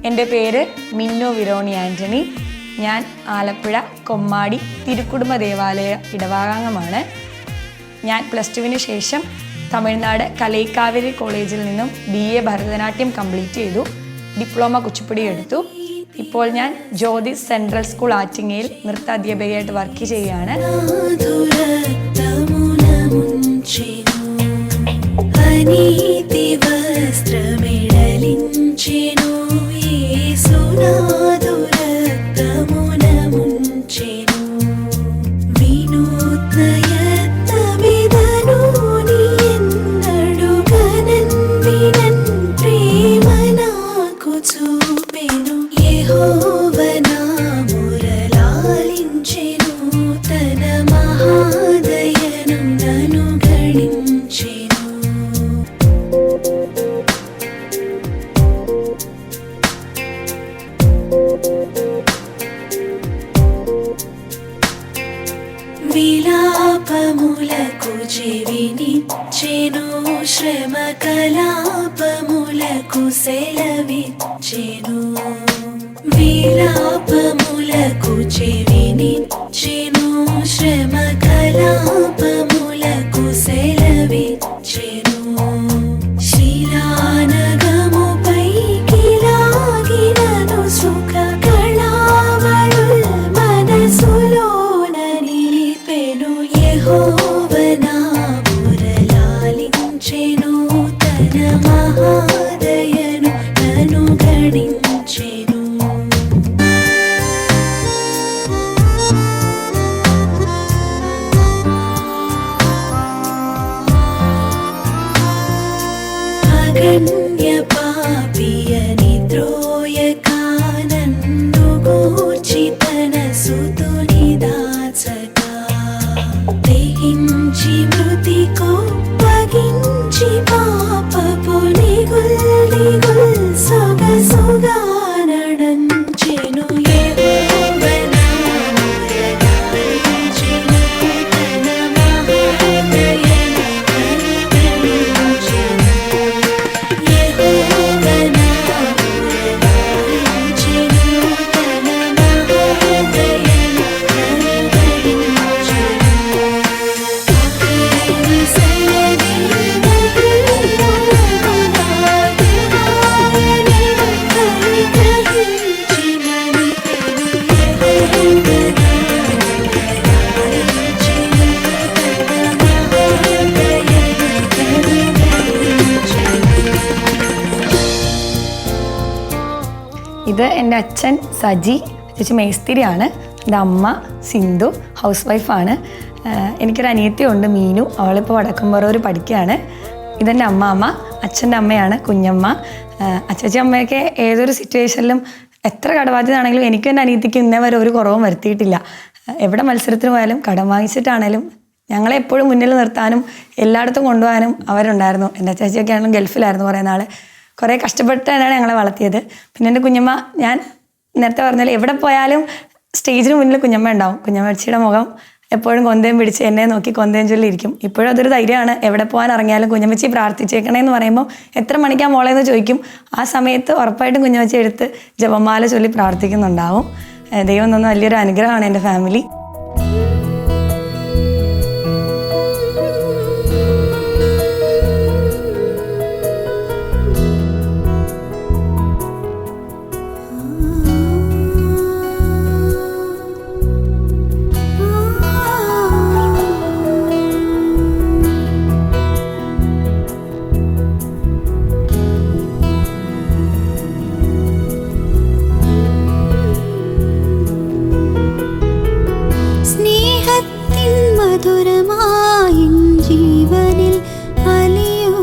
എൻ്റെ പേര് മിന്നു വിരോണി ആൻ്റണി. ഞാൻ ആലപ്പുഴ കൊമ്മാടി തിരുക്കുടുംബ ദേവാലയ ഇടവകാംഗമാണ്. ഞാൻ +2 ശേഷം തമിഴ്നാട് കലൈക്കാവേരി കോളേജിൽ നിന്നും BA ഭരതനാട്യം കംപ്ലീറ്റ് ചെയ്തു. ഡിപ്ലോമ കുച്ചിപ്പുടി എടുത്തു. ഇപ്പോൾ ഞാൻ ജ്യോതി സെൻട്രൽ സ്കൂൾ ആറ്റിങ്ങയിൽ നൃത്ത അധ്യാപികയായിട്ട് വർക്ക് ചെയ്യുകയാണ്. విలాపములకు జీవినిచ్చెను, శ్రమ కలాపములకు సెలవిచ్చెను. విలాపములకు జీవినిచ్చెను, శ్రమ కలాపములకు సెలవిచ్చెను. శిలానగముపై కిలాగినను సుఖ కళావళుల్ మనసులోన నిలిపెను. యెహోవనా మురళాలించెను, తన మహాదయను నన్ను గణించెను. అగణ్య పాపియ నిద్రోయక నన్ను గూర్చి తన సుతుని దాచక, తెగించి మృతి కోపగించి పాపపు నిగుల్ నిగుల్ సొగసుగా నడంచెను. యెహోవనా మురళాలించెను, తన మహాదయను నన్ను గణించెను. యెహోవనా మురళాలించెను, తన మహాదయను నన్ను గణించెను. ఆఖరి సయని ഇത് എൻ്റെ അച്ഛൻ സജി, ചേച്ചി മേസ്തിരിയാണ്. എൻ്റെ അമ്മ സിന്ധു, ഹൗസ് വൈഫാണ്. എനിക്കൊരു അനിയത്തിയുണ്ട് മീനു, അവളിപ്പോൾ വടക്കുംപുറൂർ പഠിക്കുകയാണ്. ഇതെൻ്റെ അമ്മാമ്മ, അച്ഛൻ്റെ അമ്മയാണ് കുഞ്ഞമ്മ. അച്ഛച്ചി അമ്മയൊക്കെ ഏതൊരു സിറ്റുവേഷനിലും എത്ര കടബാധ്യതയാണെങ്കിലും എനിക്കും എൻ്റെ അനിയത്തിക്ക് ഇന്നേ വരെ ഒരു കുറവും വരുത്തിയിട്ടില്ല. എവിടെ മത്സരത്തിന് പോയാലും കടം വാങ്ങിച്ചിട്ടാണേലും ഞങ്ങളെ എപ്പോഴും മുന്നിൽ നിർത്താനും എല്ലായിടത്തും കൊണ്ടുപോകാനും അവരുണ്ടായിരുന്നു. എൻ്റെ അച്ഛച്ചിയൊക്കെ ആണെങ്കിലും ഗൾഫിലായിരുന്നു കുറേ നാൾ. കുറേ കഷ്ടപ്പെട്ടാണ് ഞങ്ങളെ വളർത്തിയത്. പിന്നെ എൻ്റെ കുഞ്ഞമ്മ, ഞാൻ നേരത്തെ പറഞ്ഞാൽ എവിടെ പോയാലും സ്റ്റേജിന് മുന്നിൽ കുഞ്ഞമ്മ ഉണ്ടാവും. കുഞ്ഞമ്മച്ചിയുടെ മുഖം എപ്പോഴും കൊന്തയും പിടിച്ച് എന്നെ നോക്കി കൊന്തയും ചൊല്ലിയിരിക്കും. ഇപ്പോഴും അതൊരു ധൈര്യമാണ്. എവിടെ പോകാൻ ഇറങ്ങിയാലും കുഞ്ഞമ്മച്ചി പ്രാർത്ഥിച്ചേക്കണേന്ന് പറയുമ്പോൾ എത്ര മണിക്കാ മോളേന്ന് ചോദിക്കും. ആ സമയത്ത് ഉറപ്പായിട്ടും കുഞ്ഞമ്മച്ചി എടുത്ത് ജപമാല ചൊല്ലി പ്രാർത്ഥിക്കുന്നുണ്ടാവും. ദൈവം തന്ന വലിയൊരു അനുഗ്രഹമാണ് എൻ്റെ ഫാമിലി. മധുരമായിൻ ജീവനിൽ അലിയൂ,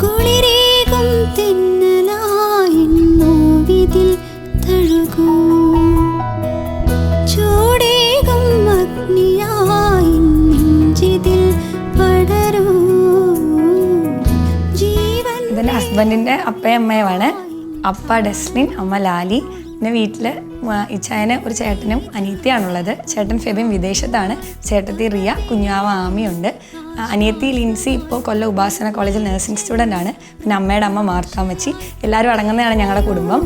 കുളിരേകും തെന്നലായിൻ നോവിതിൽ തഴുകൂ, ചൂടേകും അഗ്നിയായിൻ നെഞ്ചിതിൽ പടരൂ ജീവൻ. ഇതെൻ്റെ ഹസ്ബൻഡിൻ്റെ അപ്പയും അമ്മയുമാണ്. അപ്പ ഡെസ്ലിൻ, അമ്മ ലാലി. പിന്നെ വീട്ടിൽ ഇച്ചായന് ഒരു ചേട്ടനും അനിയത്തിയാണുള്ളത്. ചേട്ടൻ ഫെബിൻ വിദേശത്താണ്, ചേട്ടത്തി റിയ, കുഞ്ഞാവ ആമിയുണ്ട്. അനിയത്തി ലിൻസി ഇപ്പോൾ കൊല്ലം ഉപാസന കോളേജിൽ നഴ്സിംഗ് സ്റ്റുഡൻ്റ് ആണ്. പിന്നെ അമ്മയുടെ അമ്മ മാർത്താമ്മച്ചി, എല്ലാവരും അടങ്ങുന്നതാണ് ഞങ്ങളുടെ കുടുംബം.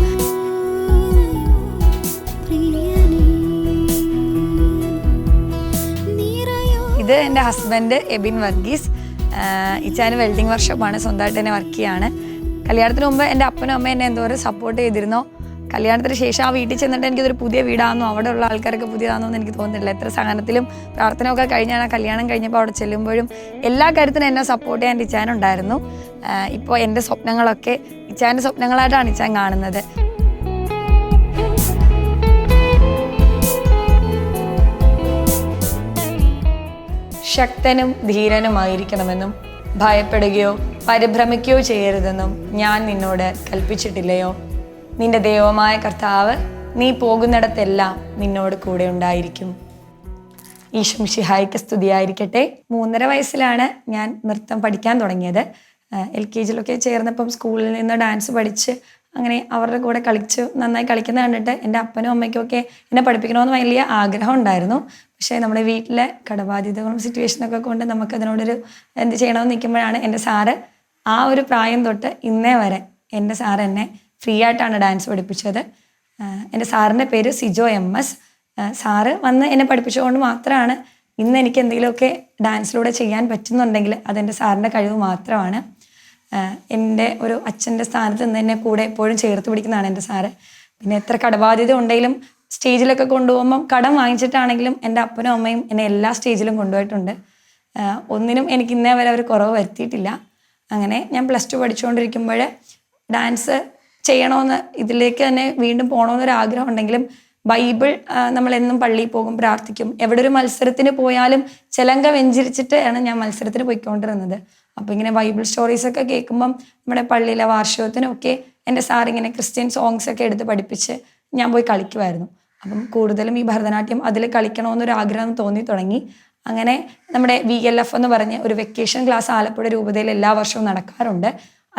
ഇത് എൻ്റെ ഹസ്ബൻഡ് എബിൻ വർഗീസ്. ഇച്ചാന് വെൽഡിങ് വർക്ക്ഷോപ്പാണ്, സ്വന്തമായിട്ട് തന്നെ വർക്ക് ചെയ്യാണ്. കല്യാണത്തിന് മുമ്പ് എൻ്റെ അപ്പനും അമ്മയും എന്നെ എന്തോരം സപ്പോർട്ട് ചെയ്തിരുന്നോ. കല്യാണത്തിന് ശേഷം ആ വീട്ടിൽ ചെന്നിട്ട് എനിക്കിതൊരു പുതിയ വീടാണെന്നോ അവിടെ ഉള്ള ആൾക്കാരൊക്കെ പുതിയതാണെന്നോ എന്ന് എനിക്ക് തോന്നുന്നില്ല. എത്ര സഹനത്തിലും പ്രാർത്ഥനയൊക്കെ കഴിഞ്ഞാണ് കല്യാണം കഴിഞ്ഞപ്പോൾ അവിടെ ചെല്ലുമ്പോഴും എല്ലാ കാര്യത്തിനും എന്നെ സപ്പോർട്ട് ചെയ്യാൻ ഇച്ചാനുണ്ടായിരുന്നു. ഇപ്പോൾ എൻ്റെ സ്വപ്നങ്ങളൊക്കെ ഇച്ചാൻ്റെ സ്വപ്നങ്ങളായിട്ടാണ് ഇച്ചാൻ കാണുന്നത്. ശക്തനും ധീരനുമായിരിക്കണമെന്നും ഭയപ്പെടുകയോ പരിഭ്രമിക്കുകയോ ചെയ്യരുതെന്നും ഞാൻ നിന്നോട് കൽപ്പിച്ചിട്ടില്ലയോ? നിന്റെ ദൈവമായ കർത്താവ് നീ പോകുന്നിടത്തെല്ലാം നിന്നോട് കൂടെ ഉണ്ടായിരിക്കും. ഈശോ മിശിഹായ്ക്ക് സ്തുതിയായിരിക്കട്ടെ. 3.5 വയസ്സിലാണ് ഞാൻ നൃത്തം പഠിക്കാൻ തുടങ്ങിയത്. LKG ചേർന്നപ്പം സ്കൂളിൽ നിന്ന് ഡാൻസ് പഠിച്ച് അങ്ങനെ അവരുടെ കൂടെ കളിച്ച് നന്നായി കളിക്കുന്നത് കണ്ടിട്ട് എൻ്റെ അപ്പനും അമ്മയ്ക്കൊക്കെ എന്നെ പഠിപ്പിക്കണമെന്ന് വലിയ ആഗ്രഹം ഉണ്ടായിരുന്നു. പക്ഷേ നമ്മുടെ വീട്ടിലെ കടബാധ്യതകളും സിറ്റുവേഷനൊക്കെ കൊണ്ട് നമുക്കതിനോടൊരു എന്ത് ചെയ്യണമെന്ന് നിൽക്കുമ്പോഴാണ് എൻ്റെ സാറ് ആ ഒരു പ്രായം തൊട്ട് ഇന്നേ വരെ എൻ്റെ സാറ് എന്നെ ഫ്രീ ആയിട്ടാണ് ഡാൻസ് പഠിപ്പിച്ചത്. എൻ്റെ സാറിൻ്റെ പേര് സിജോ MS. സാറ് വന്ന് എന്നെ പഠിപ്പിച്ചുകൊണ്ട് മാത്രമാണ് ഇന്ന് എനിക്ക് എന്തെങ്കിലുമൊക്കെ ഡാൻസിലൂടെ ചെയ്യാൻ പറ്റുന്നുണ്ടെങ്കിൽ അതെൻ്റെ സാറിൻ്റെ കഴിവ് മാത്രമാണ്. എൻ്റെ ഒരു അച്ഛൻ്റെ സ്ഥാനത്ത് നിന്ന് എന്നെ കൂടെ എപ്പോഴും ചേർത്ത് പിടിക്കുന്നതാണ് എൻ്റെ സാറ്. പിന്നെ എത്ര കടബാധ്യത ഉണ്ടെങ്കിലും സ്റ്റേജിലൊക്കെ കൊണ്ടുപോകുമ്പം കടം വാങ്ങിച്ചിട്ടാണെങ്കിലും എൻ്റെ അപ്പനും അമ്മയും എന്നെ എല്ലാ സ്റ്റേജിലും കൊണ്ടുപോയിട്ടുണ്ട്. ഒന്നിനും എനിക്ക് ഇന്നേ വരെ അവർ കുറവ് വരുത്തിയിട്ടില്ല. അങ്ങനെ ഞാൻ +2 പഠിച്ചുകൊണ്ടിരിക്കുമ്പോൾ ഡാൻസ് ചെയ്യണമെന്ന് ഇതിലേക്ക് തന്നെ വീണ്ടും പോകണമെന്നൊരു ആഗ്രഹം ഉണ്ടെങ്കിലും ബൈബിൾ നമ്മളെന്നും പള്ളിയിൽ പോകും, പ്രാർത്ഥിക്കും. എവിടെ ഒരു മത്സരത്തിന് പോയാലും ചിലങ്ക വെഞ്ചരിച്ചിട്ടാണ് ഞാൻ മത്സരത്തിന് പോയിക്കൊണ്ടിരുന്നത്. അപ്പോൾ ഇങ്ങനെ ബൈബിൾ സ്റ്റോറീസൊക്കെ കേൾക്കുമ്പം നമ്മുടെ പള്ളിയിലെ വാർഷികത്തിനൊക്കെ എൻ്റെ സാറിങ്ങനെ ക്രിസ്ത്യൻ സോങ്സൊക്കെ എടുത്ത് പഠിപ്പിച്ച് ഞാൻ പോയി കളിക്കുമായിരുന്നു. അപ്പം കൂടുതലും ഈ ഭരതനാട്യം അതിൽ കളിക്കണമെന്നൊരു ആഗ്രഹം തോന്നി തുടങ്ങി. അങ്ങനെ നമ്മുടെ VLF എന്ന് പറഞ്ഞ് ഒരു വെക്കേഷൻ ക്ലാസ് ആലപ്പുഴ രൂപതയിൽ എല്ലാ വർഷവും നടക്കാറുണ്ട്.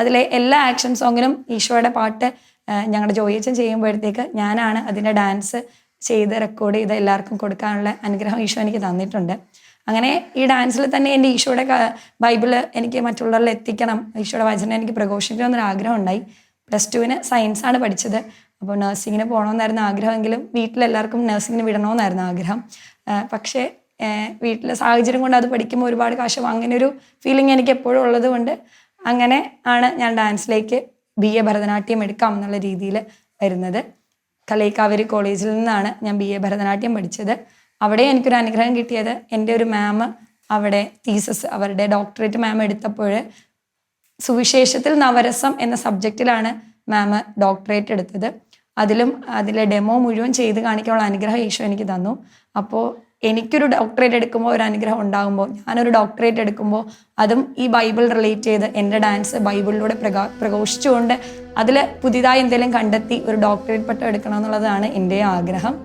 അതിലെ എല്ലാ ആക്ഷൻ സോങ്ങിനും ഈശോയുടെ പാട്ട് ഞങ്ങളുടെ ജോയിച്ചൻ ചെയ്യുമ്പോഴത്തേക്ക് ഞാനാണ് അതിൻ്റെ ഡാൻസ് ചെയ്ത് റെക്കോർഡ് ചെയ്ത് എല്ലാവർക്കും കൊടുക്കാനുള്ള അനുഗ്രഹം ഈശോ എനിക്ക് തന്നിട്ടുണ്ട്. അങ്ങനെ ഈ ഡാൻസിൽ തന്നെ എൻ്റെ ഈശോയുടെ ബൈബിള് എനിക്ക് മറ്റുള്ളവരിൽ എത്തിക്കണം, ഈശോയുടെ വചനം എനിക്ക് പ്രഘോഷിക്കണം എന്നൊരു ആഗ്രഹം ഉണ്ടായി. +2 സയൻസാണ് പഠിച്ചത്. അപ്പോൾ നഴ്സിങ്ങിന് പോകണമെന്നായിരുന്നു ആഗ്രഹമെങ്കിലും വീട്ടിലെല്ലാവർക്കും നഴ്സിങ്ങിന് വിടണമെന്നായിരുന്നു ആഗ്രഹം. പക്ഷേ വീട്ടിലെ സാഹചര്യം കൊണ്ട് അത് പഠിക്കുമ്പോൾ ഒരുപാട് കാശ് അങ്ങനെ ഒരു ഫീലിംഗ് എനിക്ക് എപ്പോഴും ഉള്ളത് കൊണ്ട് അങ്ങനെ ആണ് ഞാൻ ഡാൻസിലേക്ക് BA ഭരതനാട്യം എടുക്കാം എന്നുള്ള രീതിയിൽ വരുന്നത്. കലൈക്കാവരി കോളേജിൽ നിന്നാണ് ഞാൻ BA ഭരതനാട്യം പഠിച്ചത്. അവിടെ എനിക്കൊരു അനുഗ്രഹം കിട്ടിയത് എൻ്റെ ഒരു മാം അവിടെ തീസസ് അവരുടെ ഡോക്ടറേറ്റ് മാം എടുത്തപ്പോൾ സുവിശേഷത്തിൽ നവരസം എന്ന സബ്ജക്റ്റിലാണ് മാം ഡോക്ടറേറ്റ് എടുത്തത്. അതിലെ ഡെമോ മുഴുവൻ ചെയ്ത് കാണിക്കാനുള്ള അനുഗ്രഹം ഈശോ എനിക്ക് തന്നു. അപ്പോൾ എനിക്കൊരു ഡോക്ടറേറ്റ് എടുക്കുമ്പോൾ ഒരു അനുഗ്രഹം ഉണ്ടാകുമ്പോൾ ഞാനൊരു ഡോക്ടറേറ്റ് എടുക്കുമ്പോൾ അതും ഈ ബൈബിൾ റിലേറ്റ് ചെയ്ത് എൻ്റെ ഡാൻസ് ബൈബിളിലൂടെ പ്രഘോഷിച്ചുകൊണ്ട് അതിൽ പുതിയതായി എന്തെങ്കിലും കണ്ടെത്തി ഒരു ഡോക്ടറേറ്റ് പട്ടം എടുക്കണം എന്നുള്ളതാണ് എൻ്റെ ആഗ്രഹം.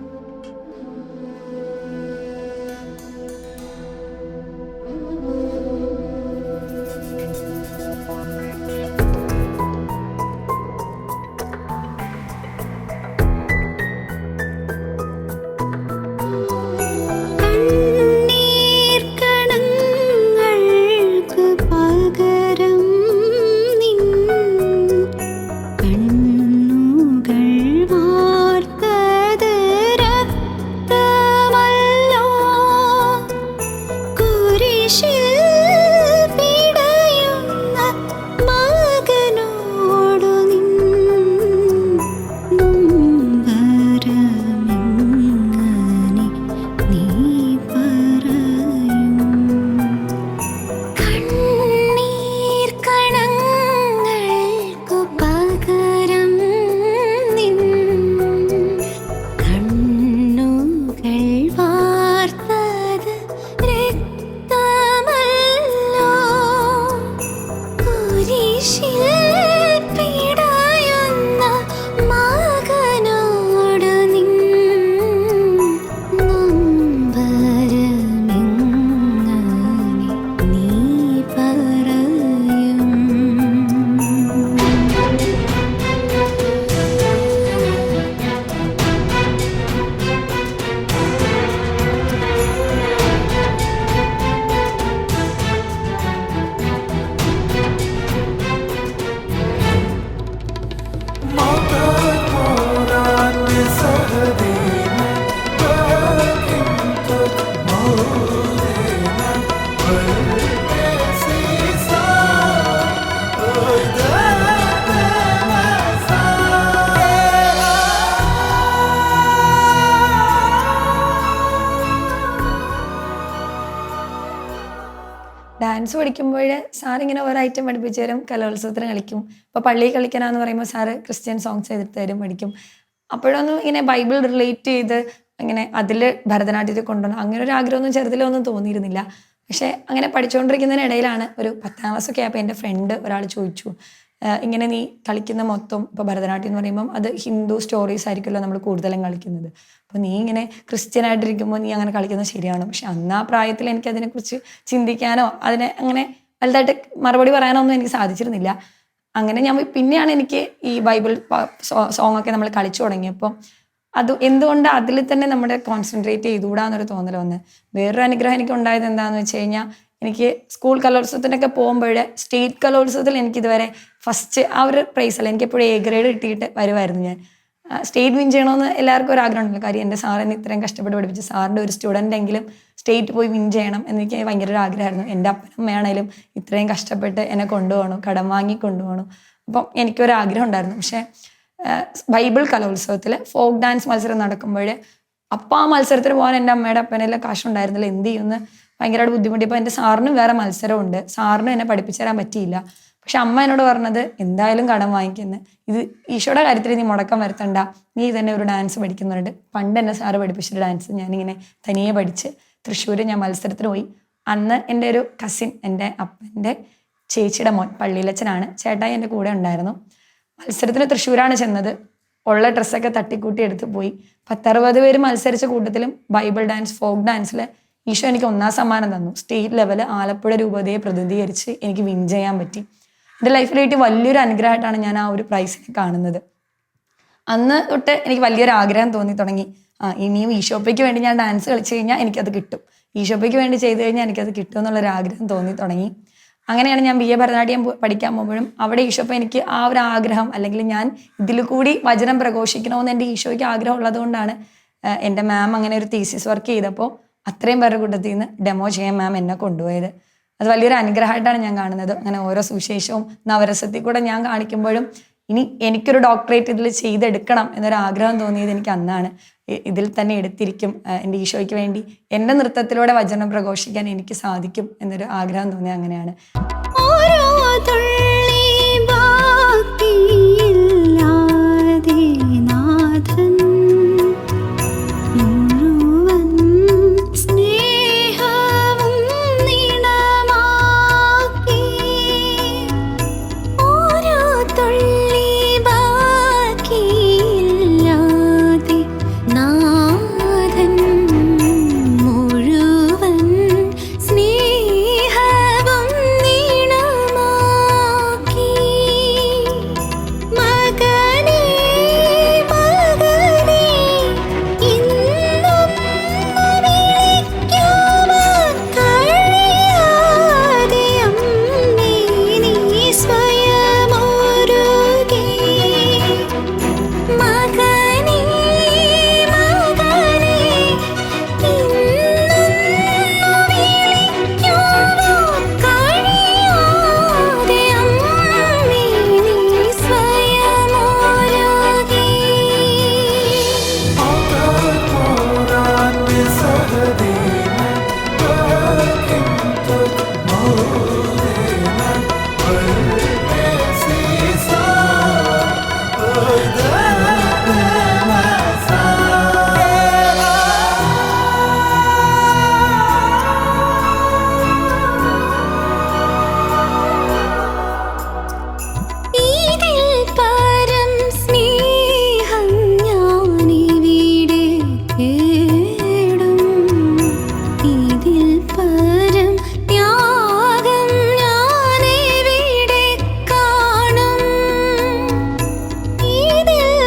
കണ്ണുകൾ വാർത്തത് ഡാൻസ് പഠിക്കുമ്പോൾ സാറിങ്ങനെ ഓരോ ഐറ്റം പഠിപ്പിച്ചു തരും. കലോത്സവത്തിന് കളിക്കും. ഇപ്പോൾ പള്ളിയിൽ കളിക്കാനാന്ന് പറയുമ്പോൾ സാറ് ക്രിസ്ത്യൻ സോങ്സ് എടുത്ത് തരും, പഠിക്കും. അപ്പോഴൊന്നും ഇങ്ങനെ ബൈബിൾ റിലേറ്റ് ചെയ്ത് ഇങ്ങനെ അതിൽ ഭരതനാട്യത്തിൽ കൊണ്ടുവരണം അങ്ങനെ ഒരു ആഗ്രഹമൊന്നും ചെറുതിലൊന്നും തോന്നിയിരുന്നില്ല. പക്ഷേ അങ്ങനെ പഠിച്ചുകൊണ്ടിരിക്കുന്നതിനിടയിലാണ് ഒരു 10ാം ക്ലാസ്സൊക്കെ ആയപ്പോൾ എൻ്റെ ഫ്രണ്ട് ഒരാൾ ചോദിച്ചു, ഇങ്ങനെ നീ കളിക്കുന്ന മൊത്തം ഇപ്പോൾ ഭരതനാട്യം എന്ന് പറയുമ്പം അത് ഹിന്ദു സ്റ്റോറീസ് ആയിരിക്കുമല്ലോ നമ്മൾ കൂടുതലും കളിക്കുന്നത്. അപ്പോൾ നീ ഇങ്ങനെ ക്രിസ്ത്യൻ ആയിട്ടിരിക്കുമ്പോൾ നീ അങ്ങനെ കളിക്കുന്നത് ശരിയാണോ? പക്ഷെ അന്ന് ആ പ്രായത്തിൽ എനിക്ക് അതിനെക്കുറിച്ച് ചിന്തിക്കാനോ അതിനെ അങ്ങനെ വലുതായിട്ട് മറുപടി പറയാനോ ഒന്നും എനിക്ക് സാധിച്ചിരുന്നില്ല. അങ്ങനെ ഞാൻ പിന്നെയാണ് എനിക്ക് ഈ ബൈബിൾ സോങ്ങൊക്കെ നമ്മൾ കളിച്ചു തുടങ്ങിയപ്പോൾ അത് എന്തുകൊണ്ട് അതിൽ തന്നെ നമ്മുടെ കോൺസെൻട്രേറ്റ് ചെയ്തുകൂടാന്നൊരു തോന്നൽ വന്ന്. വേറൊരു അനുഗ്രഹം എനിക്ക് ഉണ്ടായത് എന്താണെന്ന് വെച്ച് കഴിഞ്ഞാൽ, എനിക്ക് സ്കൂൾ കലോത്സവത്തിനൊക്കെ പോകുമ്പോൾ സ്റ്റേറ്റ് കലോത്സവത്തിൽ എനിക്കിതുവരെ ഫസ്റ്റ് ആ ഒരു പ്രൈസല്ല, എനിക്കെപ്പോഴും A ഗ്രേഡ് കിട്ടിയിട്ട് വരുമായിരുന്നു. ഞാൻ സ്റ്റേറ്റ് വിൻ ചെയ്യണമെന്ന് എല്ലാവർക്കും ഒരു ആഗ്രഹം ഉണ്ടല്ലോ. കാര്യം എൻ്റെ സാർ എന്നെ ഇത്രയും കഷ്ടപ്പെട്ട് പഠിപ്പിച്ച് സാറിൻ്റെ ഒരു സ്റ്റുഡൻ്റ് എങ്കിലും സ്റ്റേറ്റ് പോയി വിൻ ചെയ്യണം എനിക്ക് ഭയങ്കര ഒരു ആഗ്രഹമായിരുന്നു. എൻ്റെ അപ്പനമ്മയാണേലും ഇത്രയും കഷ്ടപ്പെട്ട് എന്നെ കൊണ്ടുപോകണം, കടം വാങ്ങി കൊണ്ടുപോകണം. അപ്പം എനിക്കൊരു ആഗ്രഹം ഉണ്ടായിരുന്നു. പക്ഷേ ബൈബിൾ കലോത്സവത്തിൽ ഫോക്ക് ഡാൻസ് മത്സരം നടക്കുമ്പോൾ അപ്പം ആ മത്സരത്തിന് പോകാൻ എൻ്റെ അമ്മയുടെ അപ്പനെല്ലാം കാശുണ്ടായിരുന്നില്ല. എന്ത് ചെയ്യുമെന്ന് ഭയങ്കരമായിട്ട് ബുദ്ധിമുട്ടിയപ്പോൾ എൻ്റെ സാറിന് വേറെ മത്സരമുണ്ട്, സാറിന് എന്നെ പഠിപ്പിച്ചു തരാൻ പറ്റിയില്ല. പക്ഷെ അമ്മ എന്നോട് പറഞ്ഞത് എന്തായാലും കടം വാങ്ങിക്കുന്നത്, ഇത് ഈശോയുടെ കാര്യത്തിൽ നീ മുടക്കം വരുത്തണ്ട, നീ തന്നെ ഒരു ഡാൻസ് പഠിക്കുന്നുണ്ട്. പണ്ട് എന്നെ സാറ് പഠിപ്പിച്ചിട്ട് ഡാൻസ് ഞാനിങ്ങനെ തനിയെ പഠിച്ച് തൃശ്ശൂർ ഞാൻ മത്സരത്തിന് പോയി. അന്ന് എൻ്റെ ഒരു കസിൻ, എൻ്റെ അപ്പൻ്റെ ചേച്ചിയുടെ മോൻ പള്ളിയിലച്ചനാണ്, ചേട്ടായി എൻ്റെ കൂടെ ഉണ്ടായിരുന്നു. മത്സരത്തിന് തൃശ്ശൂരാണ് ചെന്നത്. ഉള്ള ഡ്രസ്സൊക്കെ തട്ടിക്കൂട്ടി എടുത്ത് പോയി. 10-60 പേര് മത്സരിച്ച കൂട്ടത്തിലും ബൈബിൾ ഡാൻസ് ഫോക്ക് ഡാൻസിൽ ഈശോ എനിക്ക് 1ാം സമ്മാനം തന്നു. സ്റ്റേറ്റ് ലെവല് ആലപ്പുഴ രൂപതയെ പ്രതിനിധീകരിച്ച് എനിക്ക് വിൻ ചെയ്യാൻ പറ്റി. എൻ്റെ ലൈഫിലായിട്ട് വലിയൊരു അനുഗ്രഹമായിട്ടാണ് ഞാൻ ആ ഒരു പ്രൈസിനെ കാണുന്നത്. അന്ന് തൊട്ട് എനിക്ക് വലിയൊരു ആഗ്രഹം തോന്നി തുടങ്ങി, ഇനിയും ഈശോപ്പയ്ക്ക് വേണ്ടി ഞാൻ ഡാൻസ് കളിച്ചു കഴിഞ്ഞാൽ എനിക്കത് കിട്ടും, ഈശോപ്പയ്ക്ക് വേണ്ടി ചെയ്തു കഴിഞ്ഞാൽ എനിക്കത് കിട്ടും എന്നുള്ളൊരു ആഗ്രഹം തോന്നി തുടങ്ങി. അങ്ങനെയാണ് ഞാൻ BA ഭരതനാട്യം പഠിക്കാൻ പോകുമ്പോഴും അവിടെ ഈശോപ്പ എനിക്ക് ആ ഒരു ആഗ്രഹം, അല്ലെങ്കിൽ ഞാൻ ഇതിൽ കൂടി വചനം പ്രഘോഷിക്കണമെന്ന് എൻ്റെ ഈശോയ്ക്ക് ആഗ്രഹം ഉള്ളതുകൊണ്ടാണ് എൻ്റെ മാം അങ്ങനെ ഒരു തീസിസ് വർക്ക് ചെയ്തപ്പോൾ അത്രയും പേരുടെ കൂട്ടത്തിൽ നിന്ന് ഡെമോ ചെയ്യാൻ മാം എന്നെ കൊണ്ടുപോയത്. അത് വലിയൊരു അനുഗ്രഹമായിട്ടാണ് ഞാൻ കാണുന്നത്. അങ്ങനെ ഓരോ സുവിശേഷവും നവരസത്തിൽ കൂടെ ഞാൻ കാണിക്കുമ്പോഴും ഇനി എനിക്കൊരു ഡോക്ടറേറ്റ് ഇതിൽ ചെയ്തെടുക്കണം എന്നൊരു ആഗ്രഹം തോന്നിയത് എനിക്ക് അന്നാണ്. ഇതിൽ തന്നെ എടുത്തിരിക്കും, എൻ്റെ ഈശോയ്ക്ക് വേണ്ടി എൻ്റെ നൃത്തത്തിലൂടെ വചനം പ്രഘോഷിക്കാൻ എനിക്ക് സാധിക്കും എന്നൊരു ആഗ്രഹം തോന്നിയത് അങ്ങനെയാണ്. ഓരോ തുള്ളി ബാക്കിയില്ലാതെ നാഥൻ മുഴുവൻ സ്നേഹവും നിണമാക്കി. ഓരോ തുള്ളി ബാക്കിയില്ലാതെ നാഥൻ മുഴുവൻ സ്നേഹവും നിണമാക്കി. മകനേ മകനേ ഇന്നൊന്നു വിളിക്കുവാൻ കഴിയാതെ അമ്മേ നീ സ്വയമൊരുകി. മകനേ മകനേ ഇന്നൊന്നു വിളിക്കുവാൻ കഴിയാതെ അമ്മേ നീ സ്വയമൊരുകി. ഇതിൽ പരം സ്നേഹം ഞാനിവിടെ തേടും. ഇതിൽ പരം ത്യാഗം ഞാനിവിടെ കാണും. ഇതിൽ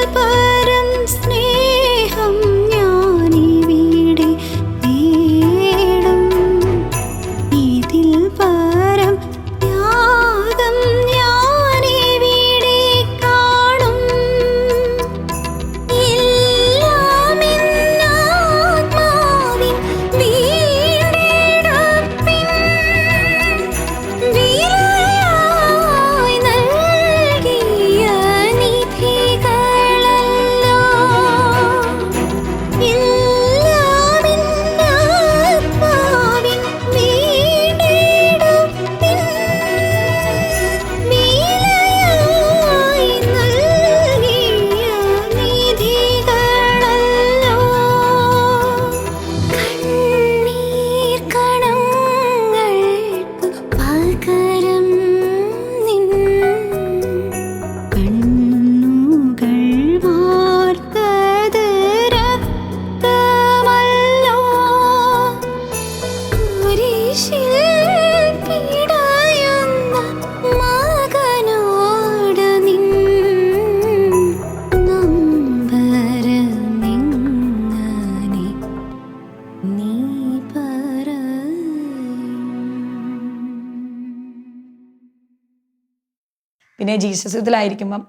പിന്നെ ജീസസ് യൂത്തിലായിരിക്കുമ്പം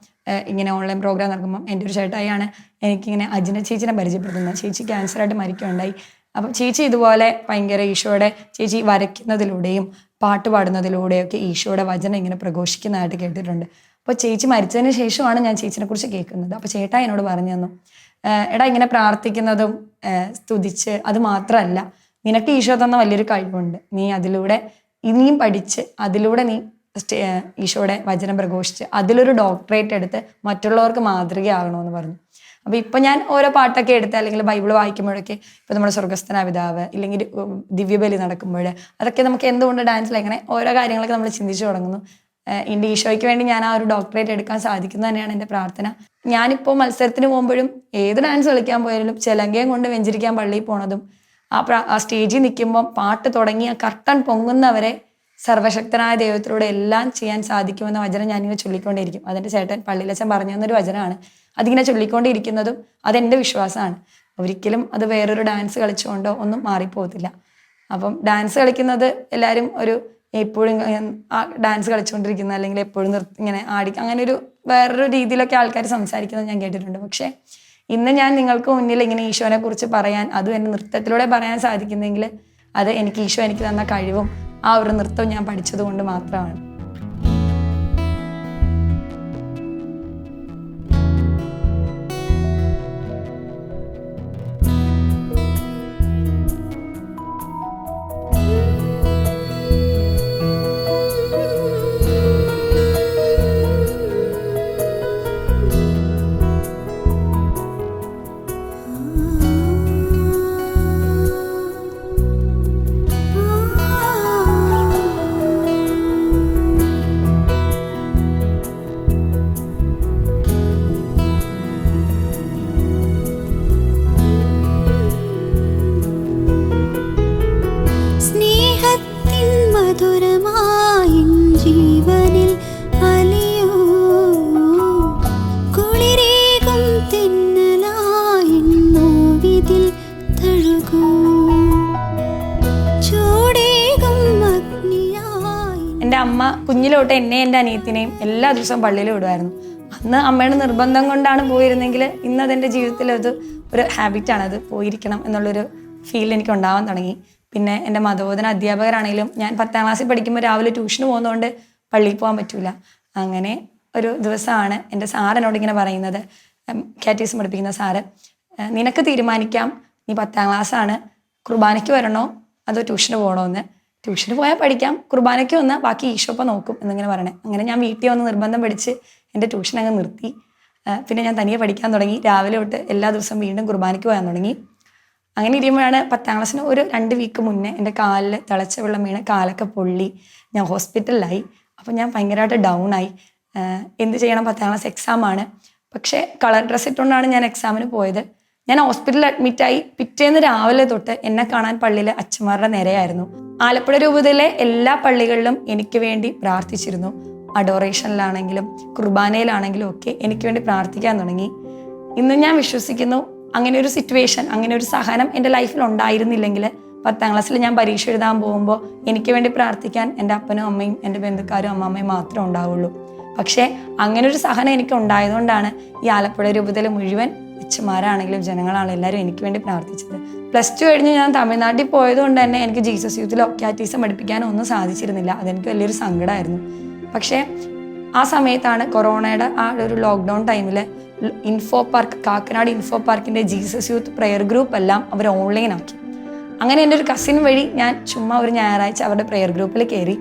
ഇങ്ങനെ ഓൺലൈൻ പ്രോഗ്രാം നടക്കുമ്പം എൻ്റെ ഒരു ചേട്ടായിയാണ് എനിക്കിങ്ങനെ അജിന ചേച്ചിനെ പരിചയപ്പെടുത്തുന്നത്. ചേച്ചി ക്യാൻസറായിട്ട് മരിക്കുകയുണ്ടായി. അപ്പം ചേച്ചി ഇതുപോലെ ഭയങ്കര ഈശോയുടെ ചേച്ചി വരയ്ക്കുന്നതിലൂടെയും പാട്ട് പാടുന്നതിലൂടെയൊക്കെ ഈശോയുടെ വചനം ഇങ്ങനെ പ്രഘോഷിക്കുന്നതായിട്ട് കേട്ടിട്ടുണ്ട്. അപ്പോൾ ചേച്ചി മരിച്ചതിന് ശേഷമാണ് ഞാൻ ചേച്ചിനെ കുറിച്ച് കേൾക്കുന്നത്. അപ്പോൾ ചേട്ടാ എന്നോട് പറഞ്ഞു തന്നു, എടാ ഇങ്ങനെ പ്രാർത്ഥിക്കുന്നതും സ്തുതിച്ച് അത് മാത്രമല്ല, നിനക്ക് ഈശോ തന്ന വലിയൊരു കഴിവുണ്ട്, നീ അതിലൂടെ ഇനിയും പഠിച്ച് അതിലൂടെ നീ ഈശോയുടെ വചനം പ്രഘോഷിച്ച് അതിലൊരു ഡോക്ടറേറ്റ് എടുത്ത് മറ്റുള്ളവർക്ക് മാതൃകയാകണമെന്ന് പറഞ്ഞു. അപ്പോൾ ഇപ്പം ഞാൻ ഓരോ പാട്ടൊക്കെ എടുത്ത് അല്ലെങ്കിൽ ബൈബിൾ വായിക്കുമ്പോഴൊക്കെ ഇപ്പോൾ നമ്മുടെ സ്വർഗസ്ഥനായ പിതാവ് ഇല്ലെങ്കിൽ ദിവ്യബലി നടക്കുമ്പോൾ അതൊക്കെ നമുക്ക് എന്തുകൊണ്ട് ഡാൻസിൽ അങ്ങനെ ഓരോ കാര്യങ്ങളൊക്കെ നമ്മൾ ചിന്തിച്ചു തുടങ്ങുന്നു. എൻ്റെ ഈശോയ്ക്ക് വേണ്ടി ഞാൻ ആ ഒരു ഡോക്ടറേറ്റ് എടുക്കാൻ സാധിക്കുന്നത് തന്നെയാണ് എൻ്റെ പ്രാർത്ഥന. ഞാനിപ്പോൾ മത്സരത്തിന് പോകുമ്പോഴും ഏത് ഡാൻസ് കളിക്കാൻ പോയാലും ചെലങ്കയും കൊണ്ട് വെഞ്ചരിക്കാൻ പള്ളിയിൽ പോണതും ആ സ്റ്റേജിൽ നിൽക്കുമ്പം പാട്ട് തുടങ്ങി ആ കർട്ടൻ പൊങ്ങുന്നവരെ സർവശക്തനായ ദൈവത്തിലൂടെ എല്ലാം ചെയ്യാൻ സാധിക്കുമെന്ന വചനം ഞാനിങ്ങനെ ചൊല്ലിക്കൊണ്ടേയിരിക്കും. അതെൻ്റെ ചേട്ടൻ പള്ളിയിലച്ഛൻ പറഞ്ഞു തന്നൊരു വചനമാണ്. അതിങ്ങനെ ചൊല്ലിക്കൊണ്ടിരിക്കുന്നതും അതെൻ്റെ വിശ്വാസമാണ്. ഒരിക്കലും അത് വേറൊരു ഡാൻസ് കളിച്ചുകൊണ്ടോ ഒന്നും മാറിപ്പോകത്തില്ല. അപ്പം ഡാൻസ് കളിക്കുന്നത് എല്ലാവരും ഒരു എപ്പോഴും ആ ഡാൻസ് കളിച്ചുകൊണ്ടിരിക്കുന്ന അല്ലെങ്കിൽ എപ്പോഴും ഇങ്ങനെ അങ്ങനെ ഒരു വേറൊരു രീതിയിലൊക്കെ ആൾക്കാർ സംസാരിക്കുന്നത് ഞാൻ കേട്ടിട്ടുണ്ട്. പക്ഷേ ഇന്ന് ഞാൻ നിങ്ങൾക്ക് മുന്നിൽ ഇങ്ങനെ ഈശോനെ കുറിച്ച് പറയാൻ, അതും എൻ്റെ നൃത്തത്തിലൂടെ പറയാൻ സാധിക്കുന്നെങ്കിൽ അത് എനിക്ക് ഈശോ എനിക്ക് തന്ന കഴിവും ആ ഒരു നൃത്തം ഞാൻ പഠിച്ചത് കൊണ്ട് മാത്രമാണ്. എൻ്റെ അമ്മ കുഞ്ഞിലോട്ട് എന്നെ എൻ്റെ അനിയത്തിനെയും എല്ലാ ദിവസവും പള്ളിയിൽ വിടുമായിരുന്നു. അന്ന് അമ്മയുടെ നിർബന്ധം കൊണ്ടാണ് പോയിരുന്നെങ്കിൽ ഇന്ന് അതെൻ്റെ ജീവിതത്തിൽ അത് ഒരു ഹാബിറ്റാണ്, അത് പോയിരിക്കണം എന്നുള്ളൊരു ഫീൽ എനിക്ക് ഉണ്ടാവാൻ തുടങ്ങി. പിന്നെ എൻ്റെ മതബോധന അധ്യാപകരാണെങ്കിലും ഞാൻ 10ാം ക്ലാസ്സിൽ പഠിക്കുമ്പോൾ രാവിലെ ട്യൂഷന് പോകുന്നതുകൊണ്ട് പള്ളിയിൽ പോകാൻ പറ്റില്ല. അങ്ങനെ ഒരു ദിവസമാണ് എൻ്റെ സാറിനോട് ഇങ്ങനെ പറയുന്നത്, കാറ്റീസം പഠിപ്പിക്കുന്ന സാറ്, നിനക്ക് തീരുമാനിക്കാം, നീ 10ാം ക്ലാസ്സാണ്, കുർബാനയ്ക്ക് വരണോ അതോ ട്യൂഷന് പോകണോ എന്ന്. ട്യൂഷന് പോയാൽ പഠിക്കാം, കുർബാനയ്ക്ക് വന്നാൽ ബാക്കി ഈശോപ്പം നോക്കും എന്നിങ്ങനെ പറയണേ. അങ്ങനെ ഞാൻ വീട്ടിൽ വന്ന് നിർബന്ധം പഠിച്ച് എൻ്റെ ട്യൂഷൻ അങ്ങ് നിർത്തി. പിന്നെ ഞാൻ തനിയെ പഠിക്കാൻ തുടങ്ങി. രാവിലെ തൊട്ട് എല്ലാ ദിവസവും വീണ്ടും കുർബാനയ്ക്ക് പോകാൻ തുടങ്ങി. അങ്ങനെ ഇരിക്കുമ്പോഴാണ് 10ാം ക്ലാസ്സിന് ഒരു 2 വീക്ക് മുന്നേ എൻ്റെ കാലിൽ തിളച്ച വെള്ളം വീണ് കാലൊക്കെ പൊള്ളി, ഞാൻ ഹോസ്പിറ്റലിലായി. അപ്പം ഞാൻ ഭയങ്കരമായിട്ട് ഡൗൺ ആയി. എന്ത് ചെയ്യണം, 10ാം ക്ലാസ് എക്സാമാണ്. പക്ഷേ കളർ ഡ്രസ്സ് ഇട്ടുകൊണ്ടാണ് ഞാൻ എക്സാമിന് പോയത്. ഞാൻ ഹോസ്പിറ്റലിൽ അഡ്മിറ്റായി. പിറ്റേന്ന് രാവിലെ തൊട്ട് എന്നെ കാണാൻ പള്ളിയിലെ അച്ഛന്മാരുടെ നിരയായിരുന്നു. ആലപ്പുഴ രൂപതയിലെ എല്ലാ പള്ളികളിലും എനിക്ക് വേണ്ടി പ്രാർത്ഥിച്ചിരുന്നു. അഡോറേഷനിലാണെങ്കിലും കുർബാനയിലാണെങ്കിലും ഒക്കെ എനിക്ക് വേണ്ടി പ്രാർത്ഥിക്കാൻ തുടങ്ങി. ഇന്ന് ഞാൻ വിശ്വസിക്കുന്നു, അങ്ങനെ ഒരു സിറ്റുവേഷൻ, അങ്ങനെ ഒരു സഹനം എൻ്റെ ലൈഫിൽ ഉണ്ടായിരുന്നില്ലെങ്കിൽ 10ാം ക്ലാസ്സിൽ ഞാൻ പരീക്ഷ എഴുതാൻ പോകുമ്പോൾ എനിക്ക് വേണ്ടി പ്രാർത്ഥിക്കാൻ എൻ്റെ അപ്പനും അമ്മയും എൻ്റെ ബന്ധുക്കാരും അമ്മാമ്മയും മാത്രമേ ഉണ്ടാവുള്ളൂ. പക്ഷേ അങ്ങനെ ഒരു സഹനം എനിക്ക് ഉണ്ടായതുകൊണ്ടാണ് ഈ ആലപ്പുഴ രൂപതയിലെ മുഴുവൻ അച്ഛന്മാരാണെങ്കിലും ജനങ്ങളാണെങ്കിലും എല്ലാവരും എനിക്ക് വേണ്ടി പ്രാർത്ഥിച്ചത്. +2 കഴിഞ്ഞ് ഞാൻ തമിഴ്നാട്ടിൽ പോയതുകൊണ്ട് തന്നെ എനിക്ക് ജീസസ് യൂത്തിൽ കാറ്റീസം പഠിപ്പിക്കാനോ ഒന്നും സാധിച്ചിരുന്നില്ല. അതെനിക്ക് വലിയൊരു സങ്കടമായിരുന്നു. പക്ഷേ ആ സമയത്താണ് കൊറോണയുടെ ആ ഒരു ലോക്ക്ഡൗൺ ടൈമിൽ ഇൻഫോ പാർക്ക്, കാക്കനാട് ഇൻഫോ പാർക്കിൻ്റെ ജീസസ് യൂത്ത് പ്രെയർ ഗ്രൂപ്പ് എല്ലാം അവർ ഓൺലൈനാക്കി. അങ്ങനെ എൻ്റെ ഒരു കസിൻ വഴി ഞാൻ ചുമ്മാ ഒരു ഞായറാഴ്ച അവരുടെ പ്രെയർ ഗ്രൂപ്പിൽ കയറി.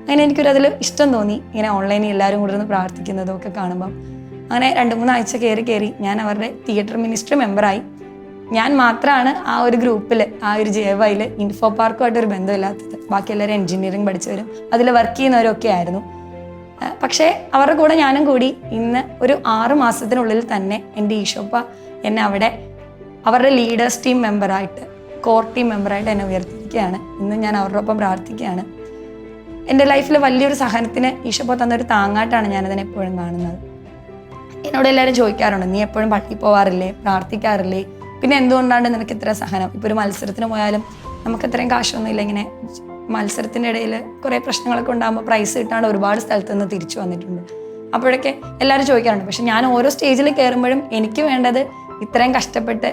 അങ്ങനെ എനിക്കൊരു അതിൽ ഇഷ്ടം തോന്നി, ഇങ്ങനെ ഓൺലൈനിൽ എല്ലാവരും കൂടെ ഒന്ന് പ്രാർത്ഥിക്കുന്നതും ഒക്കെ കാണുമ്പം. അങ്ങനെ 2-3 ആഴ്ച കയറി ഞാൻ അവരുടെ തിയേറ്റർ മിനിസ്ട്രി മെമ്പറായി. ഞാൻ മാത്രമാണ് ആ ഒരു ഗ്രൂപ്പിൽ, ആ ഒരു ജേവയിൽ ഇൻഫോ പാർക്കുമായിട്ടൊരു ബന്ധമില്ലാത്തത്. ബാക്കി എല്ലാവരും എൻജിനീയറിംഗ് പഠിച്ചവരും അതിൽ വർക്ക് ചെയ്യുന്നവരൊക്കെ ആയിരുന്നു. പക്ഷേ അവരുടെ കൂടെ ഞാനും കൂടി ഇന്ന് ഒരു 6 മാസത്തിനുള്ളിൽ തന്നെ എൻ്റെ ഈശോപ്പ എന്നെ അവിടെ അവരുടെ ലീഡേഴ്സ് ടീം മെമ്പറായിട്ട്, കോർ ടീം മെമ്പറായിട്ട് എന്നെ ഉയർത്തിയിരിക്കുകയാണ്. ഇന്ന് ഞാൻ അവരുടെ ഒപ്പം പ്രാർത്ഥിക്കുകയാണ്. എൻ്റെ ലൈഫിൽ വലിയൊരു സഹനത്തിന് ഈശോപ്പ തന്നൊരു താങ്ങായിട്ടാണ് ഞാനതിനെ എപ്പോഴും കാണുന്നത്. എന്നോട് എല്ലാവരും ചോദിക്കാറുണ്ട്, നീ എപ്പോഴും പള്ളിയിൽ പോവാറില്ലേ, പ്രാർത്ഥിക്കാറില്ലേ, പിന്നെ എന്തുകൊണ്ടാണ് നിനക്ക് ഇത്ര സഹനം? ഇപ്പോൾ ഒരു മത്സരത്തിന് പോയാലും നമുക്ക് ഇത്രയും കാശൊന്നുമില്ല. ഇങ്ങനെ മത്സരത്തിൻ്റെ ഇടയിൽ കുറേ പ്രശ്നങ്ങളൊക്കെ ഉണ്ടാകുമ്പോൾ പ്രൈസ് കിട്ടാണ്ട് ഒരുപാട് സ്ഥലത്ത് നിന്ന് തിരിച്ചു വന്നിട്ടുണ്ട്. അപ്പോഴൊക്കെ എല്ലാവരും ചോദിക്കാറുണ്ട്. പക്ഷെ ഞാൻ ഓരോ സ്റ്റേജിൽ കയറുമ്പോഴും എനിക്ക് വേണ്ടത് ഇത്രയും കഷ്ടപ്പെട്ട്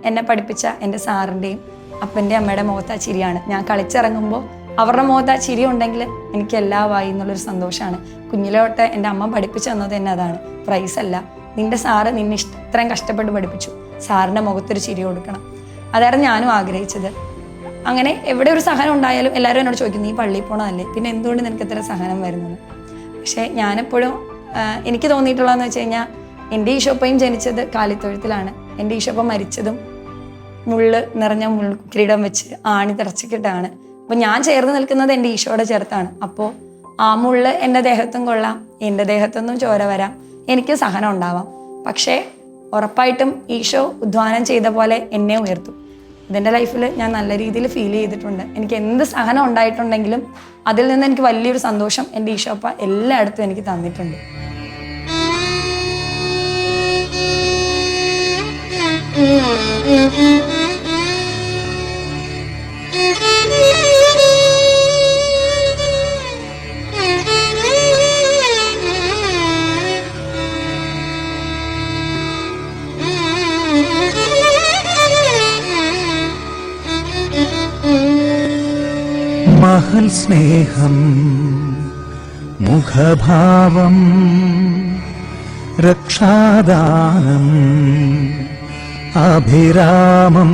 എന്നെ പഠിപ്പിച്ച എൻ്റെ സാറിൻ്റെയും അപ്പൻ്റെ അമ്മയുടെ മുഖത്ത് ആ ചിരിയാണ്. ഞാൻ കളിച്ചിറങ്ങുമ്പോൾ അവരുടെ മുഖത്ത് ആ ചിരി ഉണ്ടെങ്കിൽ എനിക്ക് എല്ലാമായി എന്നുള്ളൊരു സന്തോഷമാണ്. കുഞ്ഞിലെ തൊട്ട് എൻ്റെ അമ്മ പഠിപ്പിച്ചു തന്നത് തന്നെ അതാണ്. പ്രൈസ് അല്ല, നിൻ്റെ സാറ് നിന്നെ ഇത്രയും കഷ്ടപ്പെട്ട് പഠിപ്പിച്ചു, സാറിൻ്റെ മുഖത്തൊരു ചിരി കൊടുക്കണം. അതായിരുന്നു ഞാനും ആഗ്രഹിച്ചത്. അങ്ങനെ എവിടെ ഒരു സഹനം ഉണ്ടായാലും എല്ലാവരും എന്നോട് ചോദിക്കും, നീ പള്ളിയിൽ പോകണമല്ലേ, പിന്നെ എന്തുകൊണ്ട് നിനക്ക് ഇത്ര സഹനം വരുന്നത്? പക്ഷേ ഞാനെപ്പോഴും എനിക്ക് തോന്നിയിട്ടുള്ളതെന്ന് വെച്ച് കഴിഞ്ഞാൽ എൻ്റെ ഈശോപ്പയും ജനിച്ചത് കാലിത്തൊഴുത്തിലാണ്. എൻ്റെ ഈശോപ്പ മരിച്ചതും മുള്ള് നിറഞ്ഞ കിരീടം വെച്ച് ആണി തിറച്ചിക്കിട്ടാണ്. അപ്പോൾ ഞാൻ ചേർന്ന് നിൽക്കുന്നത് എൻ്റെ ഈശോയുടെ ചേർത്താണ്. അപ്പോൾ ആ മുള്ള് എൻ്റെ ദേഹത്തും കൊള്ളാം, എൻ്റെ ദേഹത്തൊന്നും ചോര വരാം, എനിക്ക് സഹനം ഉണ്ടാവാം. പക്ഷേ ഉറപ്പായിട്ടും ഈശോ ഉദ്ധാനം ചെയ്ത പോലെ എന്നെ ഉയർത്തും. ഇതെൻ്റെ ലൈഫിൽ ഞാൻ നല്ല രീതിയിൽ ഫീൽ ചെയ്തിട്ടുണ്ട്. എനിക്ക് എന്ത് സഹനം ഉണ്ടായിട്ടുണ്ടെങ്കിലും അതിൽ നിന്ന് എനിക്ക് വലിയൊരു സന്തോഷം എൻ്റെ ഈശോപ്പ എല്ലായിടത്തും എനിക്ക് തന്നിട്ടുണ്ട്. മഹൽ സ്നേഹം മുഖഭാവം രക്ഷാദാനം അഭിരാമം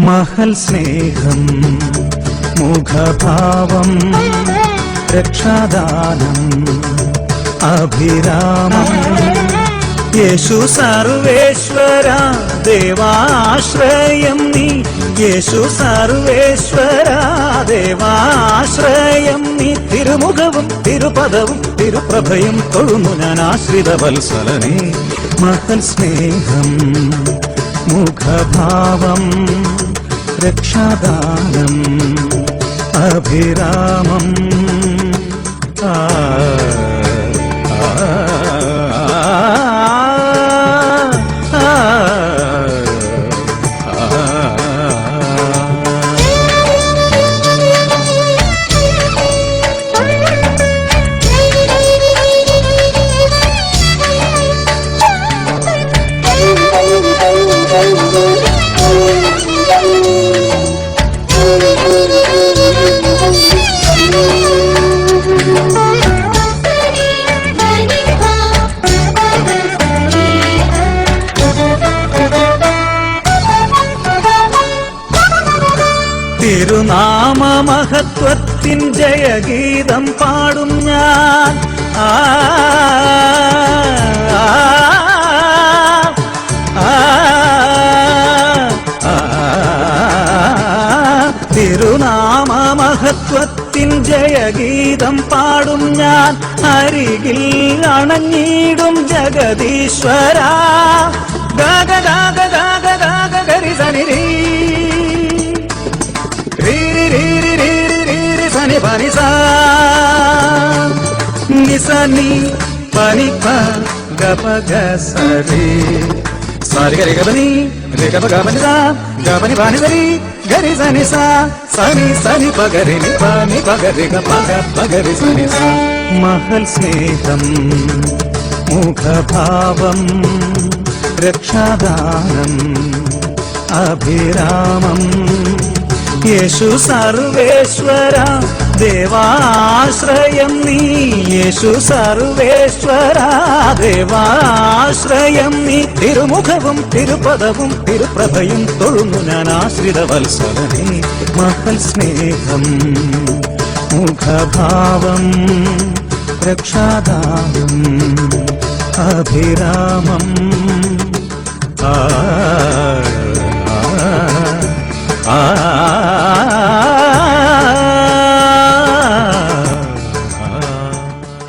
മഹൽ സ്നേഹം മുഖഭാവം രക്ഷാദാനം അഭിരാമം യേശു സർവേശ്വര ദേവാശ്രയം നീ യേശു സർവേശ്വര ദേവാശ്രയം നീ തിരുമുഖവും തിരുപദവും തിരുപ്രഭയും തൊഴുന്നു ഞാൻ ആശ്രിത വത്സലനേ മഹൽ സ്നേഹം മുഖഭാവം രക്ഷാദാനം അഭിരാമം തിരുനാമ മഹത്വത്തിൻ ജയഗീതം പാടും ഞാൻ തിരുനാമ മഹത്വത്തിൻ ജയഗീതം പാടും ഞാൻ അരികിൽ അണഞ്ഞിടും ജഗദീശ്വര ഗാഗ ഗാഗ ഗാഗ ഗാഗ ഗരി സനി സനി പനി സനി പനി ഗപ ഗരി സാരി ഗരി ഗപനി ഗപ ഗപനി ഗപനി പാനി സരി ഗരി സനി സനി സനി പഗരി പനി പഗരി ഗപ ഗരി സനി മഹൽ സ്നേഹം മുഖഭാവം രക്ഷാദാനം അഭിരാമം യേശു സർവേശ്വര ദേവാശ്രയം നീ യേശു സർവേശ്വര ദേവാശ്രയം നീ തിരുമുഖവും തിരുപദവും തിരുപ്രഭയും തൊഴുന്നു ഞാൻ ആശ്രിത വത്സലനേ മഹൽ സ്നേഹം മുഖഭാവം രക്ഷാദാനം അഭിരാമം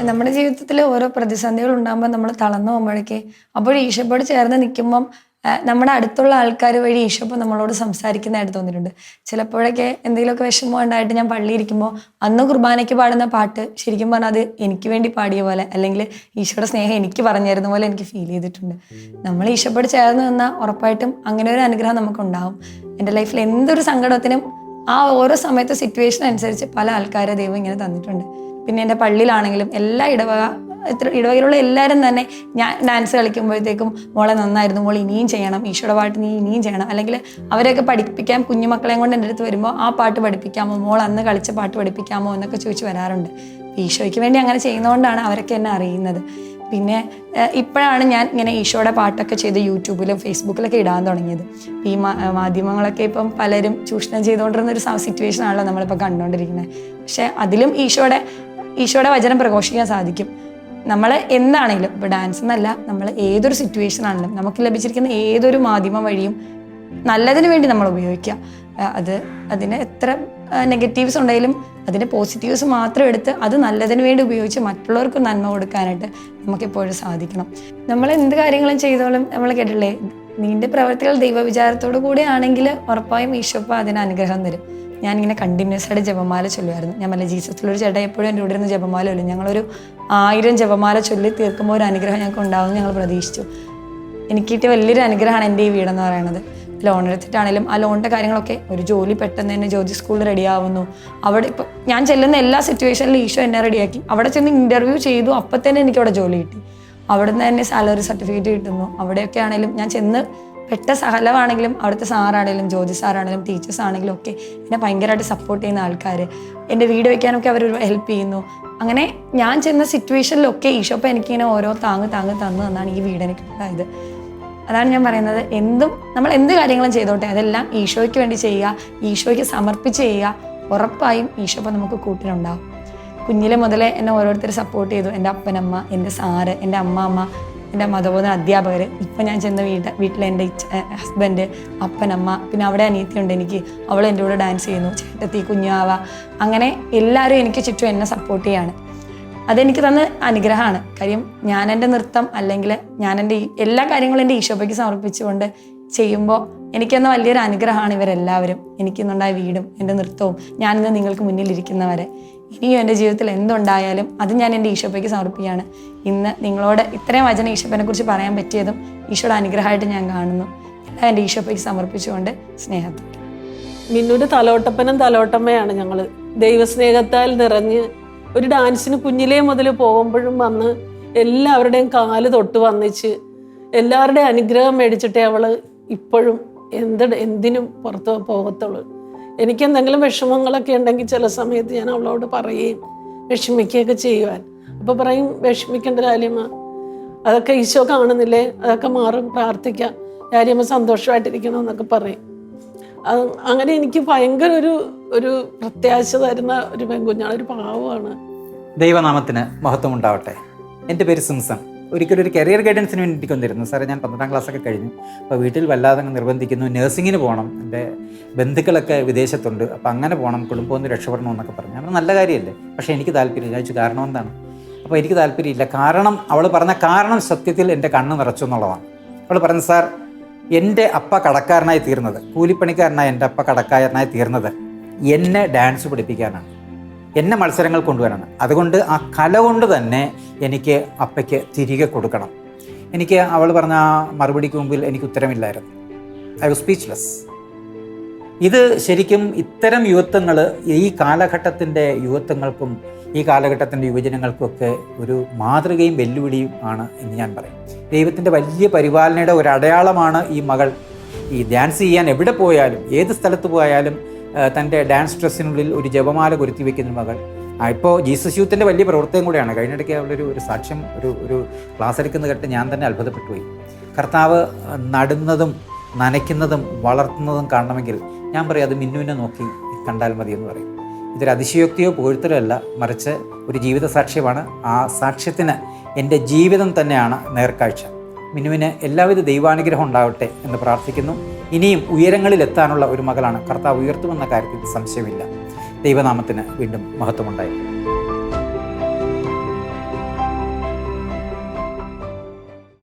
നമ്മുടെ ജീവിതത്തിൽ ഓരോ പ്രതിസന്ധികൾ ഉണ്ടാകുമ്പോൾ നമ്മൾ തളർന്നു പോകുമ്പോഴേക്ക് അപ്പോൾ ഈശോയോട് ചേർന്ന് നിൽക്കുമ്പം നമ്മുടെ അടുത്തുള്ള ആൾക്കാർ വഴി ഈശോ ഇപ്പോൾ നമ്മളോട് സംസാരിക്കുന്നതായിട്ട് തോന്നിയിട്ടുണ്ട്. ചിലപ്പോഴൊക്കെ എന്തെങ്കിലുമൊക്കെ വിഷമം ഉണ്ടായിട്ട് ഞാൻ പള്ളിയിരിക്കുമ്പോൾ അന്ന് കുർബാനയ്ക്ക് പാടുന്ന പാട്ട് ശരിക്കും പറഞ്ഞാൽ അത് എനിക്ക് വേണ്ടി പാടിയ പോലെ, അല്ലെങ്കിൽ ഈശോയുടെ സ്നേഹം എനിക്ക് പറഞ്ഞു തരുന്ന പോലെ എനിക്ക് ഫീൽ ചെയ്തിട്ടുണ്ട്. നമ്മൾ ഈശോയോട് ചേർന്ന് നിന്നാൽ ഉറപ്പായിട്ടും അങ്ങനെ ഒരു അനുഗ്രഹം നമുക്കുണ്ടാവും. എൻ്റെ ലൈഫിൽ എന്തൊരു സങ്കടത്തിനും ആ ഓരോ സമയത്ത് സിറ്റുവേഷൻ അനുസരിച്ച് പല ആൾക്കാരെ ദൈവം ഇങ്ങനെ തന്നിട്ടുണ്ട്. പിന്നെ എൻ്റെ പള്ളിയിലാണെങ്കിലും എല്ലാ ഇടവകയിലുള്ള എല്ലാവരും തന്നെ ഞാൻ ഡാൻസ് കളിക്കുമ്പോഴത്തേക്കും മോളെ നന്നായിരുന്നു, മോൾ ഇനിയും ചെയ്യണം, ഈശോയുടെ പാട്ട് നീ ഇനിയും ചെയ്യണം, അല്ലെങ്കിൽ അവരെയൊക്കെ പഠിപ്പിക്കാൻ കുഞ്ഞുമക്കളെയും കൊണ്ട് എൻ്റെ അടുത്ത് വരുമ്പോൾ ആ പാട്ട് പഠിപ്പിക്കാമോ, മോൾ അന്ന് കളിച്ച പാട്ട് പഠിപ്പിക്കാമോ എന്നൊക്കെ ചോദിച്ച് വരാറുണ്ട്. ഈശോയ്ക്ക് വേണ്ടി അങ്ങനെ ചെയ്യുന്നതുകൊണ്ടാണ് അവരൊക്കെ എന്നെ അറിയുന്നത്. പിന്നെ ഇപ്പോഴാണ് ഞാൻ ഇങ്ങനെ ഈശോയുടെ പാട്ടൊക്കെ ചെയ്ത് യൂട്യൂബിലും ഫേസ്ബുക്കിലൊക്കെ ഇടാൻ തുടങ്ങിയത്. ഈ മാധ്യമങ്ങളൊക്കെ ഇപ്പം പലരും ചൂഷണം ചെയ്തുകൊണ്ടിരുന്ന ഒരു സിറ്റുവേഷൻ ആണല്ലോ നമ്മളിപ്പോൾ കണ്ടുകൊണ്ടിരിക്കുന്നത്. പക്ഷേ അതിലും ഈശോയുടെ വചനം പ്രഘോഷിക്കാൻ സാധിക്കും. നമ്മൾ എന്താണെങ്കിലും ഇപ്പോൾ ഡാൻസ് എന്നല്ല, നമ്മൾ ഏതൊരു സിറ്റുവേഷൻ ആണെങ്കിലും നമുക്ക് ലഭിച്ചിരിക്കുന്ന ഏതൊരു മാധ്യമം വഴിയും നല്ലതിന് വേണ്ടി നമ്മൾ ഉപയോഗിക്കുക. അതിന് എത്ര നെഗറ്റീവ്സ് ഉണ്ടെങ്കിലും അതിൻ്റെ പോസിറ്റീവ്സ് മാത്രം എടുത്ത് അത് നല്ലതിന് വേണ്ടി ഉപയോഗിച്ച് മറ്റുള്ളവർക്ക് നന്മ കൊടുക്കാനായിട്ട് നമുക്കെപ്പോഴും സാധിക്കണം. നമ്മൾ എന്ത് കാര്യങ്ങളും ചെയ്തോളും നമ്മൾ കേട്ടില്ലേ, നിന്റെ പ്രവർത്തികൾ ദൈവവിചാരത്തോടു കൂടി ആണെങ്കിൽ ഉറപ്പായും ഈശോപ്പ അതിന് അനുഗ്രഹം തരും. ഞാനിങ്ങനെ കണ്ടിന്യൂസ് ആയിട്ട് ജപമാല ചൊല്ലുമായിരുന്നു. ഞാൻ വല്ല ജീസസിലൊരു ചേട്ടൻ എപ്പോഴും എൻ്റെ കൂടെ ഇരുന്ന് ജപമാല ചൊല്ലും. ഞങ്ങളൊരു 1000 ജപമാല ചൊല്ലി തീർക്കുമ്പോൾ ഒരു അനുഗ്രഹം ഞങ്ങൾക്ക് ഉണ്ടാകുമെന്ന് ഞങ്ങൾ പ്രതീക്ഷിച്ചു. എനിക്ക് കിട്ടിയ വലിയൊരു അനുഗ്രഹമാണ് എൻ്റെ ഈ വീടെന്ന് പറയുന്നത്. ലോൺ എടുത്തിട്ടാണെങ്കിലും ആ ലോണിൻ്റെ കാര്യങ്ങളൊക്കെ, ഒരു ജോലി പെട്ടെന്ന് തന്നെ ജ്യോതി സ്കൂളിൽ റെഡിയാവുന്നു. അവിടെ ഇപ്പോൾ ഞാൻ ചെല്ലുന്ന എല്ലാ സിറ്റുവേഷനിലും ഈശോ എന്നെ റെഡിയാക്കി. അവിടെ ചെന്ന് ഇൻ്റർവ്യൂ ചെയ്തു, അപ്പം തന്നെ എനിക്കവിടെ ജോലി കിട്ടി. അവിടെ നിന്ന് തന്നെ സാലറി സർട്ടിഫിക്കറ്റ് കിട്ടുന്നു. അവിടെയൊക്കെ ആണെങ്കിലും ഞാൻ ചെന്ന് പെട്ട സഹലമാണെങ്കിലും അവിടുത്തെ സാറാണെങ്കിലും ജ്യോതി സാറാണെങ്കിലും ടീച്ചേഴ്സ് ആണെങ്കിലും ഒക്കെ എന്നെ ഭയങ്കരമായിട്ട് സപ്പോർട്ട് ചെയ്യുന്ന ആൾക്കാർ, എൻ്റെ വീട് വയ്ക്കാനൊക്കെ അവർ ഹെൽപ്പ് ചെയ്യുന്നു. അങ്ങനെ ഞാൻ ചെന്ന സിറ്റുവേഷനിലൊക്കെ ഈശോപ്പം എനിക്കിങ്ങനെ ഓരോ താങ്ങ് തന്നാണ് ഈ വീട് എനിക്ക് ഉണ്ടായത്. അതാണ് ഞാൻ പറയുന്നത്, നമ്മൾ എന്ത് കാര്യങ്ങളും ചെയ്തോട്ടെ അതെല്ലാം ഈശോയ്ക്ക് വേണ്ടി ചെയ്യുക, ഈശോയ്ക്ക് സമർപ്പിച്ച് ചെയ്യുക. ഉറപ്പായും ഈശോപ്പം നമുക്ക് കൂട്ടിനുണ്ടാവും. കുഞ്ഞിലെ മുതലേ എന്നെ ഓരോരുത്തർ സപ്പോർട്ട് ചെയ്തു. എൻ്റെ അപ്പനമ്മ, എൻ്റെ സാറ്, എൻ്റെ അമ്മാമ്മ, എൻ്റെ മതബോധന അധ്യാപകർ, ഇപ്പം ഞാൻ ചെന്ന വീട്ടിലെ എൻ്റെ ഹസ്ബൻഡ്, അപ്പനമ്മ, പിന്നെ അവിടെ അനിയത്തിയുണ്ട് എനിക്ക്, അവൾ എൻ്റെ കൂടെ ഡാൻസ് ചെയ്യുന്നു, ചേട്ടത്തി, കുഞ്ഞാവ, അങ്ങനെ എല്ലാവരും എനിക്ക് ചുറ്റും എന്നെ സപ്പോർട്ട് ചെയ്യാണ്. അതെനിക്ക് തന്ന അനുഗ്രഹമാണ്. കാര്യം ഞാൻ എൻ്റെ നൃത്തം അല്ലെങ്കിൽ ഞാൻ എൻ്റെ എല്ലാ കാര്യങ്ങളും എൻ്റെ ഈശോപ്പയ്ക്ക് സമർപ്പിച്ചുകൊണ്ട് ചെയ്യുമ്പോൾ എനിക്കെന്ന വലിയൊരു അനുഗ്രഹമാണ് ഇവരെല്ലാവരും. എനിക്കിന്നുണ്ടായ വീടും എൻ്റെ നൃത്തവും ഞാനിന്ന് നിങ്ങൾക്ക് മുന്നിലിരിക്കുന്നവരെ. ഇനിയും എൻ്റെ ജീവിതത്തിൽ എന്തുണ്ടായാലും അത് ഞാൻ എൻ്റെ ഈശോപ്പയ്ക്ക് സമർപ്പിക്കുകയാണ്. ഇന്ന് നിങ്ങളോട് ഇത്രയും വചനം ഈശോപ്പനെ കുറിച്ച് പറയാൻ പറ്റിയതും ഈശോയുടെ അനുഗ്രഹമായിട്ട് ഞാൻ കാണുന്നു. എല്ലാം എൻ്റെ ഈശോപ്പയ്ക്ക് സമർപ്പിച്ചുകൊണ്ട് സ്നേഹത്തോടെ. മിന്നുവിൻ്റെ തലോട്ടപ്പനും തലോട്ടമ്മയാണ് ഞങ്ങൾ. ദൈവസ്നേഹത്താൽ നിറഞ്ഞ് ഒരു ഡാൻസിന് കുഞ്ഞിലേ മുതൽ പോകുമ്പോഴും വന്ന് എല്ലാവരുടെയും കാല് തൊട്ട് വന്നിച്ച് എല്ലാവരുടെയും അനുഗ്രഹം മേടിച്ചിട്ടേ അവൾ ഇപ്പോഴും എന്തിനും പുറത്ത് പോകത്തുള്ളൂ. എനിക്ക് എന്തെങ്കിലും വിഷമങ്ങളൊക്കെ ഉണ്ടെങ്കിൽ ചില സമയത്ത് ഞാൻ അവളോട് പറയുകയും വിഷമിക്കുകയൊക്കെ ചെയ്യുവാൻ. അപ്പോൾ പറയും, വിഷമിക്കേണ്ട കാര്യമ്മ, അതൊക്കെ ഈശോ കാണുന്നില്ലേ, അതൊക്കെ മാറും, പ്രാർത്ഥിക്കാം, കാര്യമ്മ സന്തോഷമായിട്ടിരിക്കണം എന്നൊക്കെ പറയും. അങ്ങനെ എനിക്ക് ഭയങ്കര ഒരു പ്രത്യാശ തരുന്ന ഒരു പെൺകുഞ്ഞാണ്, ഒരു പാവമാണ്. ദൈവനാമത്തിന് മഹത്വം ഉണ്ടാവട്ടെ. എൻ്റെ പേര് സിംസൺ. ഒരിക്കലും ഒരു കരിയർ ഗൈഡൻസിന് വേണ്ടി വന്നിരുന്നു. സാറേ, ഞാൻ 12ാം ക്ലാസ്സൊക്കെ കഴിഞ്ഞു. അപ്പോൾ വീട്ടിൽ വല്ലാതെ നിർബന്ധിക്കുന്നു, നഴ്സിങ്ങിന് പോകണം, എൻ്റെ ബന്ധുക്കളൊക്കെ വിദേശത്തുണ്ട്, അപ്പോൾ അങ്ങനെ പോകണം, കുടുംബം ഒന്ന് രക്ഷപ്പെടണം എന്നൊക്കെ പറഞ്ഞു. അപ്പോൾ നല്ല കാര്യമല്ലേ, പക്ഷേ എനിക്ക് താല്പര്യമില്ല. ചോദിച്ചു കാരണം എന്താണ്? അപ്പോൾ എനിക്ക് താല്പര്യമില്ല. കാരണം അവൾ പറഞ്ഞ കാരണം സത്യത്തിൽ എൻ്റെ കണ്ണ് നിറച്ചു എന്നുള്ളതാണ്. അവൾ പറഞ്ഞു, സാർ, എൻ്റെ അപ്പ കടക്കാരനായി തീർന്നത്, കൂലിപ്പണിക്കാരനായ എൻ്റെ അപ്പ കടക്കാരനായി തീർന്നത് എന്നെ ഡാൻസ് പഠിപ്പിക്കാനാണ്, എന്നെ മത്സരങ്ങൾ കൊണ്ടുവരാനാണ്. അതുകൊണ്ട് ആ കല കൊണ്ട് തന്നെ എനിക്ക് അപ്പയ്ക്ക് തിരികെ കൊടുക്കണം. എനിക്ക് അവൾ പറഞ്ഞ ആ മറുപടിക്ക് മുമ്പിൽ എനിക്ക് ഉത്തരമില്ലായിരുന്നു. I was speechless. ഇത് ശരിക്കും ഇത്തരം യുവത്വങ്ങൾ ഈ കാലഘട്ടത്തിൻ്റെ യുവത്വങ്ങൾക്കും ഈ കാലഘട്ടത്തിൻ്റെ യുവജനങ്ങൾക്കൊക്കെ ഒരു മാതൃകയും വെല്ലുവിളിയും ആണ് എന്ന് ഞാൻ പറയും. ദൈവത്തിൻ്റെ വലിയ പരിപാലനയുടെ ഒരു അടയാളമാണ് ഈ മകൾ. ഈ ഡാൻസ് ചെയ്യാൻ എവിടെ പോയാലും, ഏത് സ്ഥലത്ത് പോയാലും തൻ്റെ ഡാൻസ് ഡ്രസ്സിനുള്ളിൽ ഒരു ജപമാല കൊരുത്തി വയ്ക്കുന്ന മകൾ. ഇപ്പോൾ ജീസസ് യൂത്തിൻ്റെ വലിയ പ്രവർത്തനം കൂടെയാണ്. കഴിഞ്ഞിടയ്ക്ക് അവളൊരു സാക്ഷ്യം ഒരു ക്ലാസ് എടുക്കുന്നത് കേട്ട് ഞാൻ തന്നെ അത്ഭുതപ്പെട്ടു പോയി. കർത്താവ് നടുന്നതും നനയ്ക്കുന്നതും വളർത്തുന്നതും കാണണമെങ്കിൽ ഞാൻ പറയും അത് മിന്നുവിനെ നോക്കി കണ്ടാൽ മതി എന്ന് പറയും. ഇതൊരു അതിശയോക്തിയോ പുകഴ്ത്തലോ അല്ല, മറിച്ച് ഒരു ജീവിത സാക്ഷ്യമാണ്. ആ സാക്ഷ്യത്തിന് എൻ്റെ ജീവിതം തന്നെയാണ് നേർക്കാഴ്ച. മിന്നുവിന് എല്ലാവിധ ദൈവാനുഗ്രഹം ഉണ്ടാവട്ടെ എന്ന് പ്രാർത്ഥിക്കുന്നു. ഇനിയും ഉയരങ്ങളിലെത്താനുള്ള ഒരു മകളാണ്. കർത്താവ് ഉയർത്തുമെന്ന കാര്യത്തിൽ സംശയമില്ല. ദൈവനാമത്തിന് വീണ്ടും മഹത്വമുണ്ടായി.